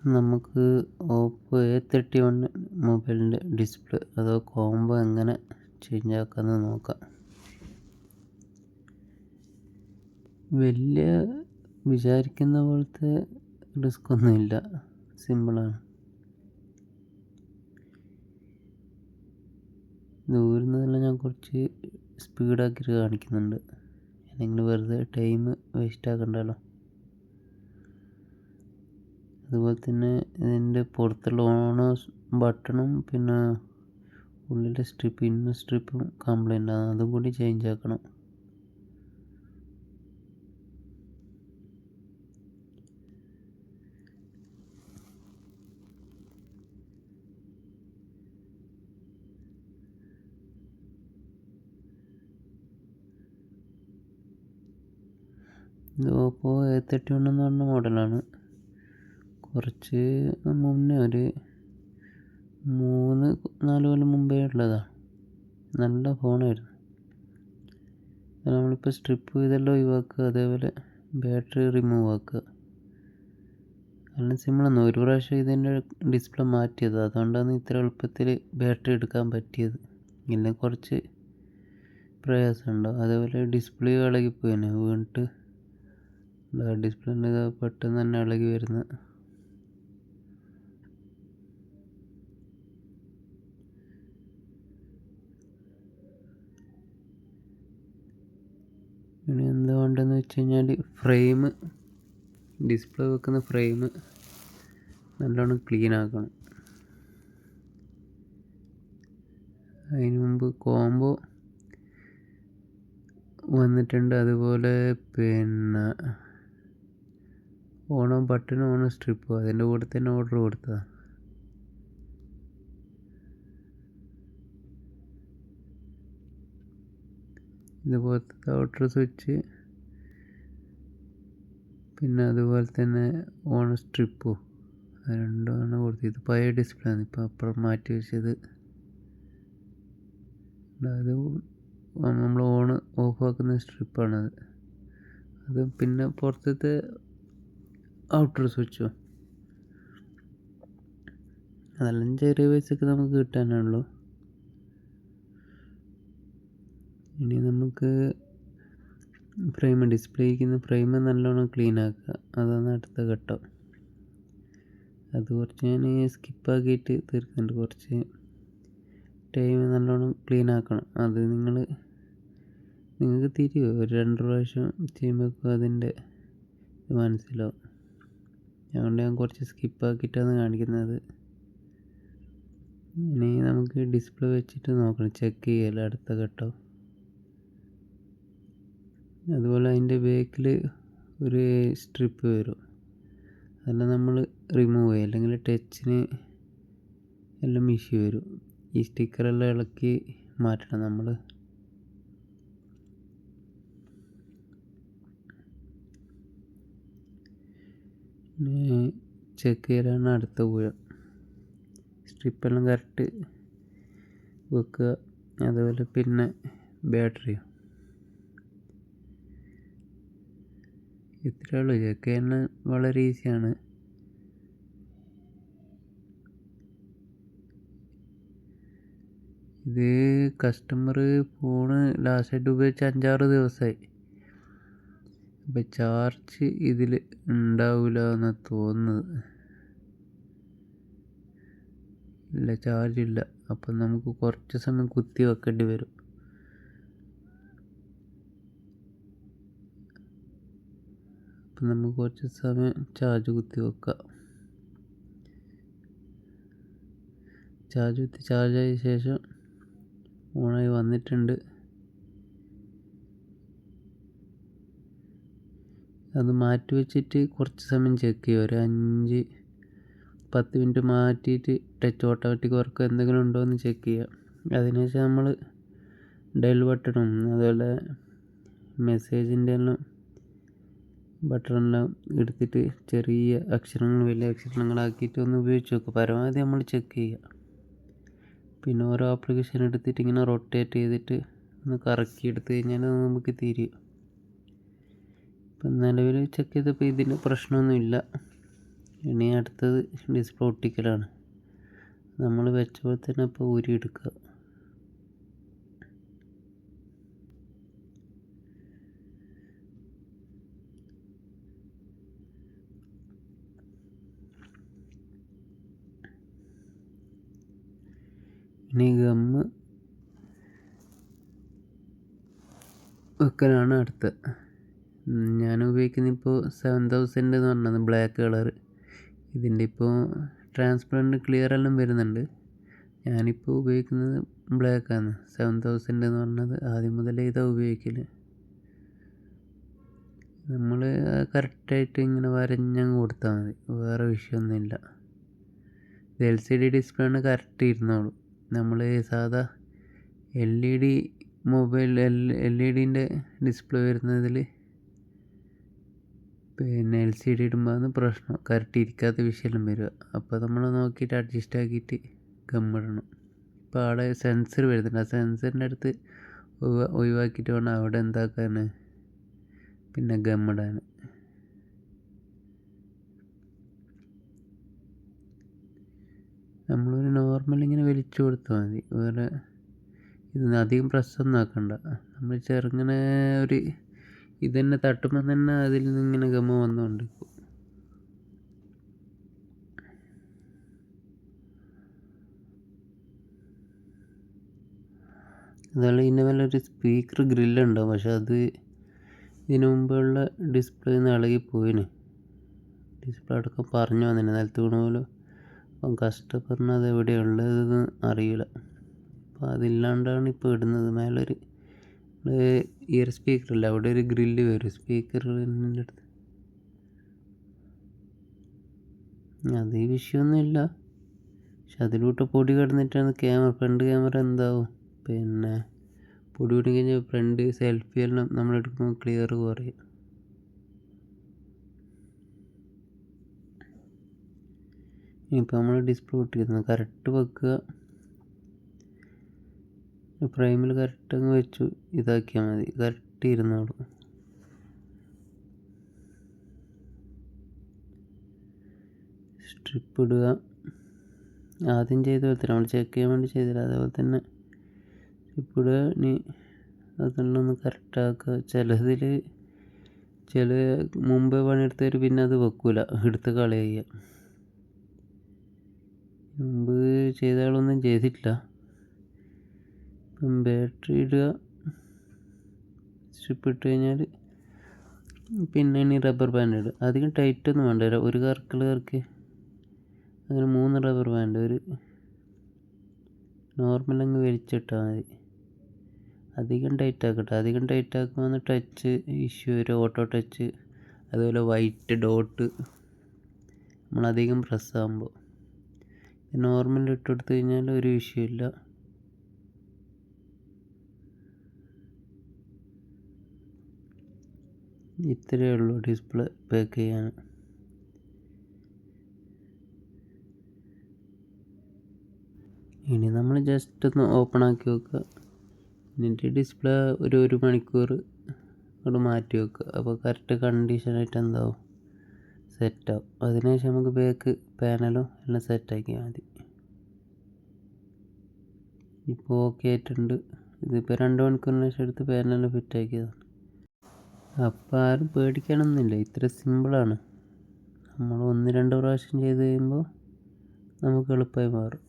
നമുക്ക് Oppo A31 മൊബൈലിൻ്റെ display അതോ കോംബോ എങ്ങനെ ചേഞ്ച് ആക്കാമെന്ന് നോക്കാം. വലിയ വിചാരിക്കുന്ന പോലത്തെ റിസ്ക് ഒന്നുമില്ല, സിമ്പിളാണ്. ദൂരുന്നതെല്ലാം ഞാൻ കുറച്ച് സ്പീഡാക്കിയിട്ട് കാണിക്കുന്നുണ്ട്, അല്ലെങ്കിൽ വെറുതെ ടൈം വേസ്റ്റ് ആക്കണ്ടല്ലോ. അതുപോലെ തന്നെ ഇതിൻ്റെ പുറത്തുള്ള ഓണോ ബട്ടണും പിന്നെ ഉള്ളിലെ ഇന്നർ സ്ട്രിപ്പും കംപ്ലൈൻ്റ് ആണ്, അതും കൂടി ചേഞ്ച് ആക്കണം. ഇത് ഓപ്പോ A31 എന്ന് പറഞ്ഞ മോഡലാണ്. കുറച്ച് മുന്നേ ഒരു 3-4 കൊല്ലം മുമ്പേ ഉള്ളതാണ്. നല്ല ഫോണായിരുന്നു. നമ്മളിപ്പോൾ സ്ട്രിപ്പ് ഇതെല്ലാം ഒഴിവാക്കുക, അതേപോലെ ബാറ്ററി റിമൂവ് ആക്കുക. നല്ല സിമ്പിളാണ്. ഒരു പ്രാവശ്യം ഇതിൻ്റെ ഡിസ്പ്ലേ മാറ്റിയത്, അതുകൊണ്ടാണ് ഇത്ര എളുപ്പത്തിൽ ബാറ്ററി എടുക്കാൻ പറ്റിയത്. ഇല്ലെങ്കിൽ കുറച്ച് പ്രയാസമുണ്ടാവും. അതേപോലെ ഡിസ്പ്ലേ ഇളകിപ്പോയിനെ വീണിട്ട്, ഡിസ്പ്ലേൻ്റെ പെട്ടെന്ന് തന്നെ ഇളകി വരുന്നത്. ഇനി എന്താ വേണ്ടതെന്ന് വെച്ച് കഴിഞ്ഞാൽ ഡിസ്പ്ലേ വെക്കുന്ന ഫ്രെയിം നല്ലോണം ക്ലീൻ ആക്കണം. അതിന് മുമ്പ് കോംബോ വന്നിട്ടുണ്ട്, അതുപോലെ പിന്നെ ഓണോ ബട്ടൺ ഓണോ സ്ട്രിപ്പോ അതിൻ്റെ കൂടെ തന്നെ ഓർഡർ കൊടുത്തതാണ്. ഇതുപോലത്തെ ഔട്ടർ സ്വിച്ച്, പിന്നെ അതുപോലെ തന്നെ ഓൺ സ്ട്രിപ്പോ, അത് രണ്ടുമാണ് കൊടുത്തത്. ഇത് പഴയ ഡിസ്പ്ലേ ആണ്, ഇപ്പോൾ അപ്പുറം മാറ്റി വെച്ചത്. അത് നമ്മൾ ഓഫ് ആക്കുന്ന സ്ട്രിപ്പാണത്. അത് പിന്നെ പുറത്തത്തെ ഔട്ടർ സ്വിച്ചോ, അതെല്ലാം ചെറിയ പൈസക്ക് നമുക്ക് കിട്ടാനുള്ളൂ. ഇനി നമുക്ക് ഡിസ്പ്ലേക്കുന്ന ഫ്രെയിം നല്ലോണം ക്ലീൻ ആക്കുക, അതാണ് അടുത്ത ഘട്ടം. അത് കുറച്ച് ഞാൻ സ്കിപ്പാക്കിയിട്ട് തീർക്കുന്നുണ്ട്. കുറച്ച് ടൈം നല്ലോണം ക്ലീൻ ആക്കണം. അത് നിങ്ങൾക്ക് തിരിയോ, ഒരു 2 പ്രാവശ്യം ചെയ്യുമ്പോൾ അതിൻ്റെ മനസ്സിലാവും. അതുകൊണ്ട് ഞാൻ കുറച്ച് സ്കിപ്പാക്കിയിട്ടാണ് കാണിക്കുന്നത്. ഇനി നമുക്ക് ഡിസ്പ്ലേ വെച്ചിട്ട് നോക്കണം, ചെക്ക് ചെയ്യല അടുത്ത ഘട്ടം. അതുപോലെ അതിൻ്റെ ബാക്കിൽ ഒരു സ്ട്രിപ്പ് വരും, അതെല്ലാം നമ്മൾ റിമൂവ് ചെയ്യുക, അല്ലെങ്കിൽ ടച്ചിന് എല്ലാം ഇഷ്യൂ വരും. ഈ സ്റ്റിക്കറെല്ലാം ഇളക്കി മാറ്റണം നമ്മൾ. ചെക്ക് ചെയ്യലാണ് അടുത്ത ഊഴം. സ്ട്രിപ്പെല്ലാം കറക്റ്റ് വെക്കുക. അതുപോലെ പിന്നെ ബാറ്ററി, ഇത്രയേ ഉള്ളൂ. ചെക്ക് ചെയ്യാൻ വളരെ ഈസിയാണ്. ഇത് കസ്റ്റമർ ഫോണ് ലാസ്റ്റായിട്ട് ഉപയോഗിച്ച് 5-6 ദിവസമായി. അപ്പം ചാർജ് ഇതിൽ ഉണ്ടാവില്ല എന്നാണ് തോന്നുന്നത്. ഇല്ല, ചാർജ് ഇല്ല. അപ്പം നമുക്ക് കുറച്ച് സമയം കുത്തി വെക്കേണ്ടി വരും. അപ്പം നമുക്ക് കുറച്ച് സമയം ചാർജ് കുത്തി വെക്കാം. ചാർജായ ശേഷം ഓണായി വന്നിട്ടുണ്ട്. അത് മാറ്റി വെച്ചിട്ട് കുറച്ച് സമയം ചെക്ക് ചെയ്യുക, ഒരു 5-10 മിനിറ്റ് മാറ്റിയിട്ട് ടച്ച് ഓട്ടോമാറ്റിക് വർക്ക് എന്തെങ്കിലും ഉണ്ടോ എന്ന് ചെക്ക് ചെയ്യുക. അതിനുശേഷം നമ്മൾ ഡയൽ ബട്ടണും അതുപോലെ മെസ്സേജിൻ്റെ എല്ലാം ബട്ടണെല്ലാം എടുത്തിട്ട് ചെറിയ അക്ഷരങ്ങൾ വലിയ അക്ഷരങ്ങളാക്കിയിട്ട് ഒന്ന് ഉപയോഗിച്ച് നോക്കുക. പരമാവധി നമ്മൾ ചെക്ക് ചെയ്യുക. പിന്നെ ഓരോ ആപ്ലിക്കേഷൻ എടുത്തിട്ട് ഇങ്ങനെ റൊട്ടേറ്റ് ചെയ്തിട്ട് ഒന്ന് കറക്കി എടുത്ത് കഴിഞ്ഞാൽ നമുക്ക് തിരിയും. ഇപ്പം നിലവിൽ ചെക്ക് ചെയ്തപ്പോൾ ഇതിന് പ്രശ്നമൊന്നുമില്ല. ഇനി അടുത്തത് ഡിസ്പ്ലേ ഒട്ടിക്കലാണ്. നമ്മൾ വെച്ചപ്പോൾ തന്നെ ഇപ്പോൾ ഊരിയെടുക്കുക. ഇനി ഗമ്മ് വെക്കലാണ് അടുത്ത. ഞാൻ ഉപയോഗിക്കുന്നത് ഇപ്പോൾ 7000 എന്ന് പറഞ്ഞത് ബ്ലാക്ക് കളർ. ഇതിൻ്റെ ഇപ്പോൾ ട്രാൻസ്പെറൻറ്റ് ക്ലിയർ എല്ലാം വരുന്നുണ്ട്. ഞാനിപ്പോൾ ഉപയോഗിക്കുന്നത് ബ്ലാക്കാണ്. 7000 എന്ന് പറഞ്ഞത് ആദ്യം മുതലേ ഇതാ ഉപയോഗിക്കൽ. നമ്മൾ കറക്റ്റായിട്ട് ഇങ്ങനെ വരഞ്ഞങ്ങ് കൊടുത്താൽ മതി, വേറെ വിഷയമൊന്നുമില്ല. ഇത് LCD ഡിസ്പ്ലേ ആണ്, കറക്റ്റ് ഇരുന്നോളൂ. നമ്മൾ സാധാ LED മൊബൈൽ LED ഡിസ്പ്ലേ വരുന്നതിൽ പിന്നെ LCD ഇടുമ്പോൾ പ്രശ്നം, കറക്റ്റ് ഇരിക്കാത്ത വിഷയം വരിക. അപ്പോൾ നമ്മൾ നോക്കിയിട്ട് അഡ്ജസ്റ്റ് ആക്കിയിട്ട് ഗമ്മിടണം. ഇപ്പോൾ അവിടെ സെൻസർ വരുന്നുണ്ട്, ആ സെൻസറിൻ്റെ അടുത്ത് ഒഴിവാക്കിയിട്ട് വേണം അവിടെ എന്താക്കാൻ, പിന്നെ ഗമ്മിടാൻ. നമ്മളൊരു നോർമൽ ഇങ്ങനെ വലിച്ചു കൊടുത്താൽ മതി, വേറെ ഇതിന് അധികം പ്രസ്സൊന്നും ആക്കണ്ട. നമ്മൾ ചെറുങ്ങനെ ഒരു ഇതന്നെ തട്ടുമ്പോൾ തന്നെ അതിൽ നിന്ന് ഇങ്ങനെ ഗമ്മ വന്നുകൊണ്ടിരിക്കും. അതുപോലെ ഇതിൻ്റെ മേലെ ഒരു സ്പീക്കർ ഗ്രില്ലുണ്ടാവും, പക്ഷെ അത് ഇതിനു മുമ്പുള്ള ഡിസ്പ്ലേ നിന്ന് ഇളകിപ്പോയിന്. ഡിസ്പ്ലേ അടക്കം പറഞ്ഞു വന്നിന്, നിലത്ത് വീണ പോലും. അപ്പം കഷ്ടപ്പെടുന്ന അത് എവിടെയുള്ളതെന്ന് അറിയില്ല. അപ്പോൾ അതില്ലാണ്ടാണ് ഇപ്പോൾ ഇടുന്നത്. മേലൊരു ഇയർ സ്പീക്കറില്ല, അവിടെ ഒരു ഗ്രില്ല് വരും സ്പീക്കറിൻ്റെ അടുത്ത്. അത് ഈ വിഷയമൊന്നുമില്ല, പക്ഷെ അതിലൂട്ട് പൊടി കിടന്നിട്ടാണ് ഫ്രണ്ട് ക്യാമറ എന്താവും, പിന്നെ പൊടി കൂടി കഴിഞ്ഞാൽ ഫ്രണ്ട് സെൽഫി എല്ലാം നമ്മളെടുക്കുമ്പോൾ ക്ലിയർ കുറയും. ഇപ്പോൾ നമ്മൾ ഡിസ്പ്ലേ ഒട്ടിക്കുന്നത് കറക്റ്റ് വെക്കുക. ഫ്രെയിമിൽ കറക്റ്റ് അങ്ങ് വെച്ചു ഇതാക്കിയാൽ മതി, കറക്റ്റ് ഇരുന്നോളൂ. സ്ട്രിപ്പ് ഇടുക, ആദ്യം ചെയ്ത പോലെ തന്നെ നമ്മൾ ചെക്ക് ചെയ്യാൻ വേണ്ടി ചെയ്തില്ല, അതേപോലെ തന്നെ സ്ട്രിപ്പ് ഇടുക. ഇനി അതെല്ലാം ഒന്ന് കറക്റ്റാക്കുക. ചില മുമ്പേ പണിയെടുത്തവർ പിന്നെ അത് വെക്കൂല, എടുത്ത് കളയുക. മുമ്പ് ചെയ്ത ആളൊന്നും ചെയ്തിട്ടില്ല. ബാറ്ററി ഇടുക, സ്ട്രിപ്പ് ഇട്ട് കഴിഞ്ഞാൽ പിന്നെ ഇനി റബ്ബർ ബാൻഡ് ഇടുക. അധികം ടൈറ്റൊന്നും വേണ്ട, ഒരു കറക്ക് അങ്ങനെ 3 റബ്ബർ ബാൻഡ് ഒരു നോർമൽ അങ്ങ് വലിച്ചിട്ടാൽ മതി. അധികം ടൈറ്റ് ആക്കട്ടെ, അധികം ടൈറ്റ് ആക്കുമ്പോൾ ടച്ച് ഇഷ്യൂ വരും, ഓട്ടോ ടച്ച്. അതുപോലെ വൈറ്റ് ഡോട്ട് നമ്മളധികം പ്രസ്സാകുമ്പോൾ. നോർമൽ ഇട്ടെടുത്ത് കഴിഞ്ഞാൽ ഒരു വിഷയമില്ല. ഇത്രയേ ഉള്ളൂ ഡിസ്പ്ലേ പാക്ക് ചെയ്യാൻ. ഇനി നമ്മൾ ജസ്റ്റ് ഒന്ന് ഓപ്പൺ ആക്കി വെക്കുക. എന്നിട്ട് ഡിസ്പ്ലേ ഒരു മണിക്കൂർ അവിടെ മാറ്റി വെക്കുക. അപ്പോൾ കറക്റ്റ് കണ്ടീഷനായിട്ട് എന്താവും, സെറ്റാവും. അതിനുശേഷം നമുക്ക് ബാക്ക് പാനലും എല്ലാം സെറ്റാക്കിയാൽ മതി. ഇപ്പോൾ ഓക്കെ ആയിട്ടുണ്ട്. ഇതിപ്പോൾ 2 മണിക്കൂറിന് ശേഷം എടുത്ത് പാനലെല്ലാം ഫിറ്റാക്കിയതാണ്. അപ്പോൾ ആരും പേടിക്കണമെന്നില്ല, ഇത്ര സിമ്പിളാണ്. നമ്മൾ 1-2 പ്രാവശ്യം ചെയ്ത് കഴിയുമ്പോൾ നമുക്ക് എളുപ്പമായി മാറും.